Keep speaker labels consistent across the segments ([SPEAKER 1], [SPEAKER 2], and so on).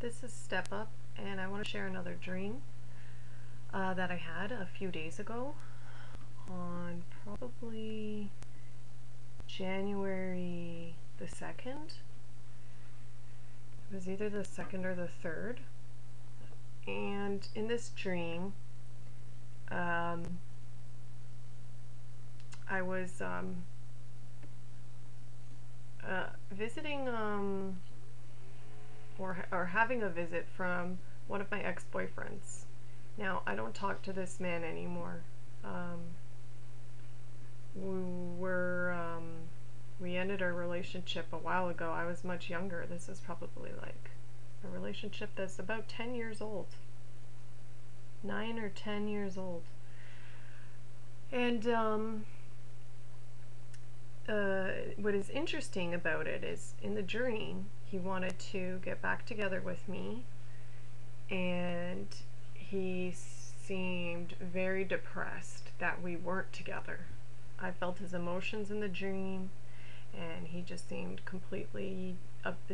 [SPEAKER 1] This is Step Up, and I want to share another dream that I had a few days ago on probably January the 2nd. It was either the 2nd or the 3rd. And in this dream, I was visiting or having a visit from one of my ex-boyfriends. Now, I don't talk to this man anymore. We ended our relationship a while ago. I was much younger. This is probably like a relationship that's about 10 years old. 9 or 10 years old. And what is interesting about it is in the dream he wanted to get back together with me, and he seemed very depressed that we weren't together. I felt his emotions in the dream, and he just seemed completely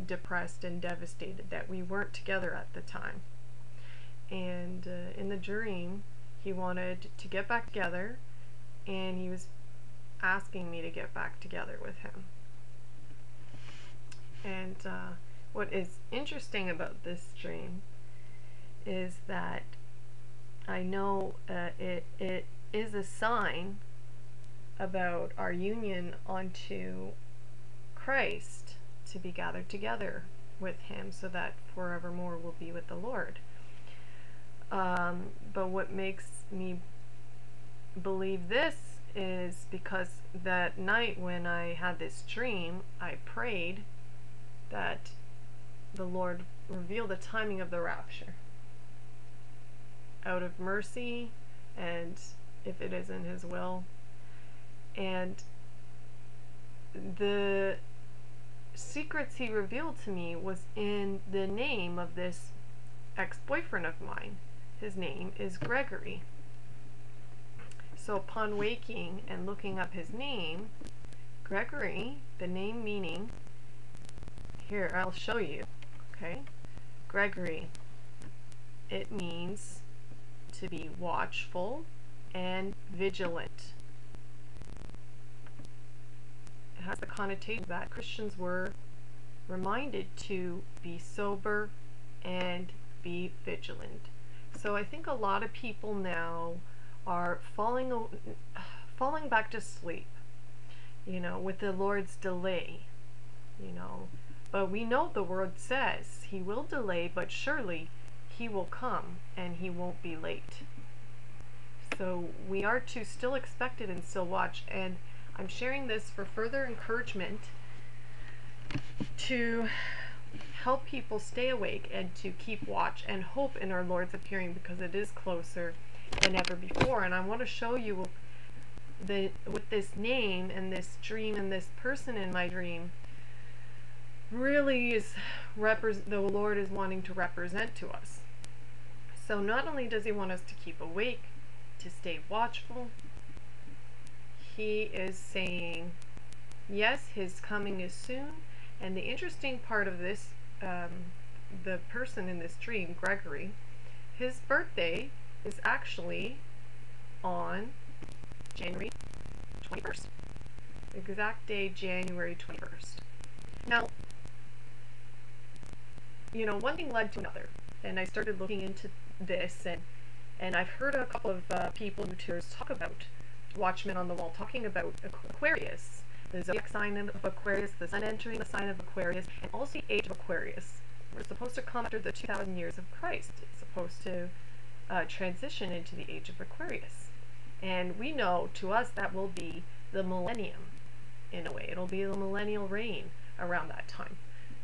[SPEAKER 1] depressed and devastated that we weren't together at the time. And in the dream he wanted to get back together, and he was asking me to get back together with him. And what is interesting about this dream is that I know it is a sign about our union onto Christ, to be gathered together with him so that forevermore we'll be with the Lord. But what makes me believe this is because that night when I had this dream, I prayed that the Lord reveal the timing of the rapture out of mercy, and if it is in his will. And the secrets he revealed to me was in the name of this ex-boyfriend of mine. His name is Gregory. So upon waking and looking up his name, Gregory, the name meaning, here I'll show you, okay? Gregory, it means to be watchful and vigilant. It has the connotation that Christians were reminded to be sober and be vigilant. So I think a lot of people now are falling back to sleep, with the Lord's delay, But we know the word says he will delay, but surely he will come and he won't be late. So we are to still expect it and still watch. And I'm sharing this for further encouragement to help people stay awake and to keep watch and hope in our Lord's appearing, because it is closer than ever before. And I want to show you with this name and this dream and this person in my dream really is the Lord is wanting to represent to us. So not only does he want us to keep awake, to stay watchful, he is saying yes, his coming is soon. And the interesting part of this, the person in this dream, Gregory, his birthday is actually on January 21st. Exact day, January 21st. Now, one thing led to another, and I started looking into this, and I've heard a couple of people, YouTubers, talk about Watchmen on the Wall, talking about Aquarius, the zodiac sign of Aquarius, the sun entering the sign of Aquarius, and also the age of Aquarius. We're supposed to come after the 2,000 years of Christ. It's supposed to transition into the age of Aquarius. And we know, to us, that will be the millennium, in a way. It'll be the millennial reign around that time.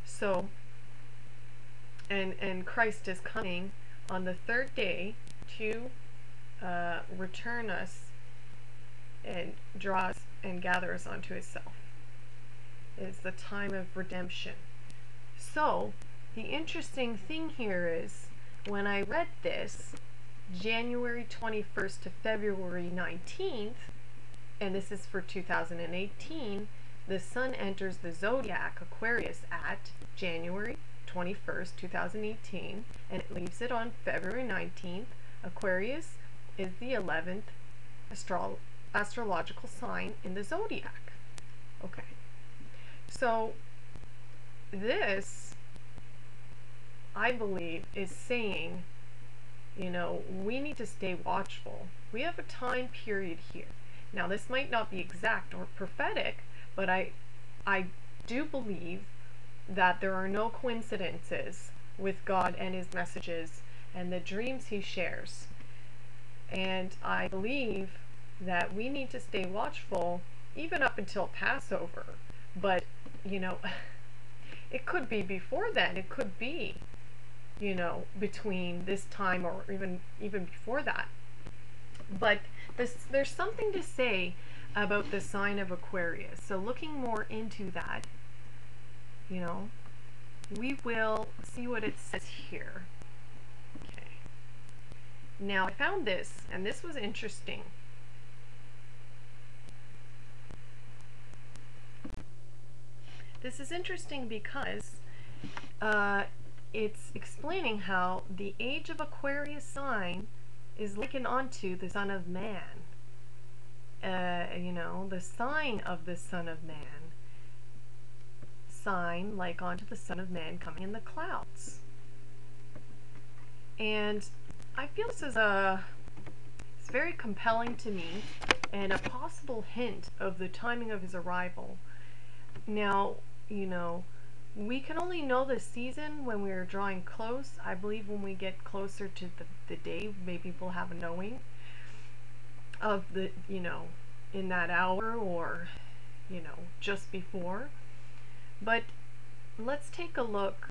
[SPEAKER 1] So, and Christ is coming on the 3rd day to return us and draw us and gather us onto himself. It's the time of redemption. So, the interesting thing here is, when I read this, January 21st to February 19th, and this is for 2018, the sun enters the zodiac Aquarius at January 21st, 2018, and it leaves it on February 19th. Aquarius is the 11th astrological sign in the zodiac. Okay, so this, I believe, is saying, you know, we need to stay watchful. We have a time period here. Now, this might not be exact or prophetic, but I do believe that there are no coincidences with God and his messages and the dreams he shares. And I believe that we need to stay watchful even up until Passover. But, you know, it could be before then. It could be, you know, between this time or even before that. But there's something to say about the sign of Aquarius. So looking more into that, you know, we will see what it says here. Okay. Now I found this, and this was interesting. This is interesting because it's explaining how the age of Aquarius sign is likened onto the Son of Man. You know, the sign of the Son of Man. Sign like onto the Son of Man coming in the clouds. And I feel this is it's very compelling to me and a possible hint of the timing of his arrival. Now, you know, we can only know the season when we are drawing close. I believe when we get closer to the day, maybe we'll have a knowing of the, you know, in that hour or, you know, just before. But let's take a look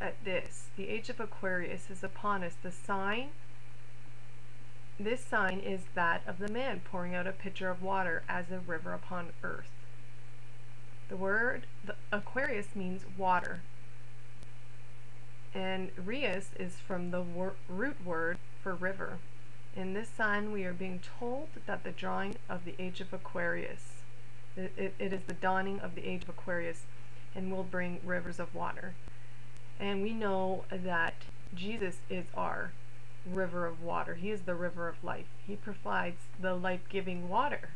[SPEAKER 1] at this. The age of Aquarius is upon us. The sign, this sign is that of the man pouring out a pitcher of water as a river upon earth. The word Aquarius means water, and Rius is from the root word for river. In this sign we are being told that the drawing of the age of Aquarius, it is the dawning of the age of Aquarius, and will bring rivers of water. And we know that Jesus is our river of water. He is the river of life. He provides the life-giving water,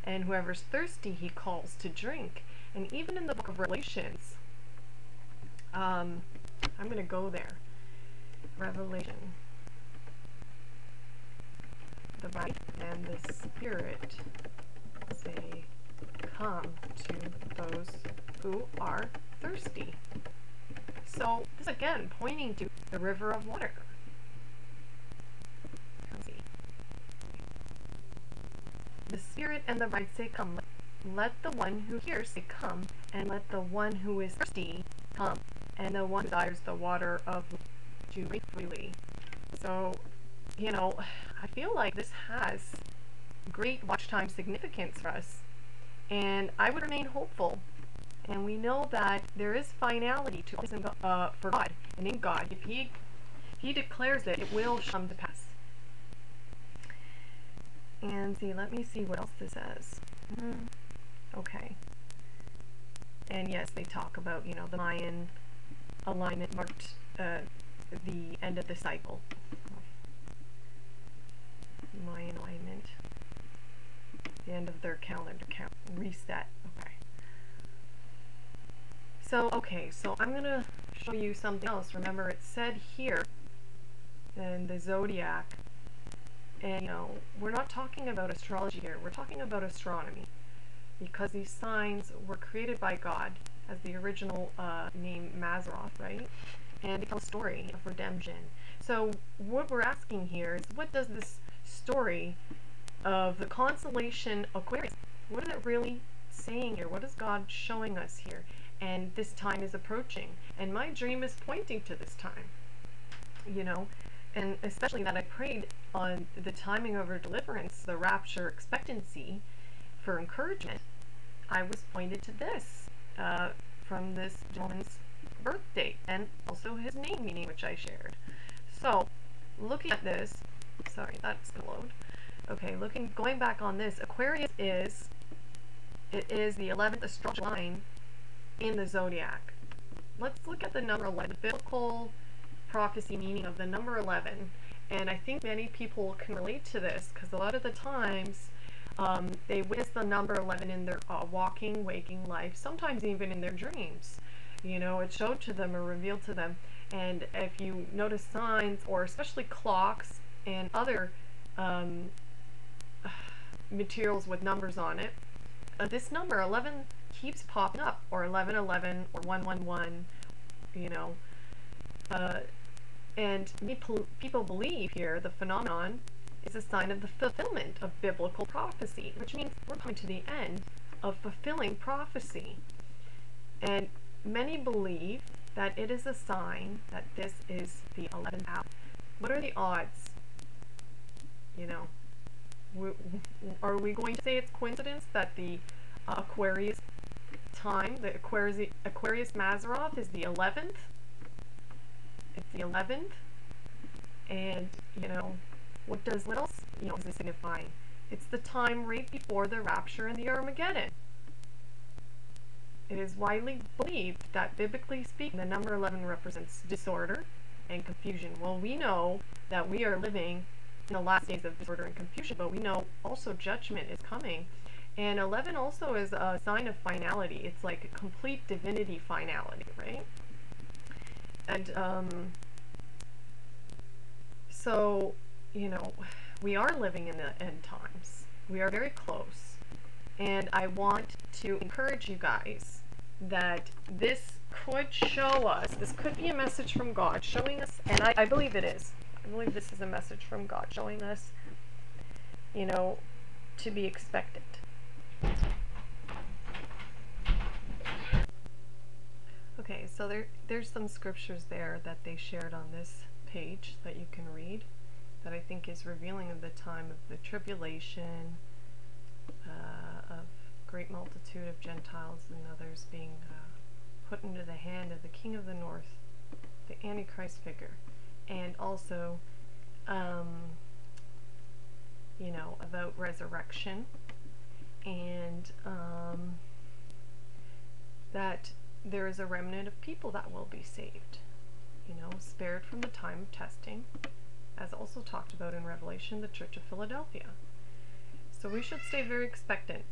[SPEAKER 1] and whoever's thirsty he calls to drink. And even in the book of Revelations, I'm going to go there. Revelation. The bride and the Spirit say, "Come to those who are thirsty." So this again pointing to the river of water. Let's see. The Spirit and the bride say, "Come." Let the one who hears say, "Come," and let the one who is thirsty come, and the one who desires the water of life to drink freely. So, you know, I feel like this has great watch time significance for us, and I would remain hopeful. And we know that there is finality to for God and in God. If He declares it, it will come to pass. And see, let me see what else this says. Okay. And yes, they talk about, you know, the Mayan alignment marked the end of the cycle. Mayan alignment. The end of their calendar count. Reset. Okay. So, okay, so I'm going to show you something else. Remember, it said here in the zodiac, and, you know, we're not talking about astrology here. We're talking about astronomy, because these signs were created by God as the original name Mazzaroth, right? And they tell a story of redemption. So what we're asking here is, what does this story of the constellation Aquarius, what is it really saying here? What is God showing us here? And this time is approaching, and my dream is pointing to this time, you know, and especially that I prayed on the timing of our deliverance, the rapture expectancy, for encouragement. I was pointed to this from this gentleman's birth date and also his name meaning, which I shared. So looking at this, sorry, that's gonna load. Okay, going back on this, Aquarius is the 11th astrological line in the zodiac. let's look at the number 11, the biblical prophecy meaning of the number 11. And I think many people can relate to this because a lot of the times they witness the number 11 in their walking, waking life, sometimes even in their dreams. You know, it's showed to them or revealed to them. And if you notice signs, or especially clocks and other materials with numbers on it, this number 11 keeps popping up, or 1111, or 111, you know. And people believe here the phenomenon is a sign of the fulfillment of biblical prophecy, which means we're coming to the end of fulfilling prophecy. And many believe that it is a sign that this is the 11th hour. What are the odds? You know, are we going to say it's coincidence that the Aquarius time, the Aquarius Mazzaroth is the 11th? It's the 11th, and you know, what else, you know, is it signifying? It's the time right before the rapture and the Armageddon. It is widely believed that, biblically speaking, the number 11 represents disorder and confusion. Well, we know that we are living in the last days of disorder and confusion, but we know also judgment is coming. And 11 also is a sign of finality. It's like a complete divinity finality, right? And so, you know, we are living in the end times. We are very close. And I want to encourage you guys that this could show us, this could be a message from God showing us, and I believe it is. I believe this is a message from God showing us, you know, to be expectant. Okay, so there's some scriptures there that they shared on this page that you can read that I think is revealing of the time of the tribulation, of great multitude of Gentiles and others being put into the hand of the King of the North, the Antichrist figure, and also, you know, about resurrection, and that there is a remnant of people that will be saved, you know, spared from the time of testing, as also talked about in Revelation, the Church of Philadelphia. So we should stay very expectant.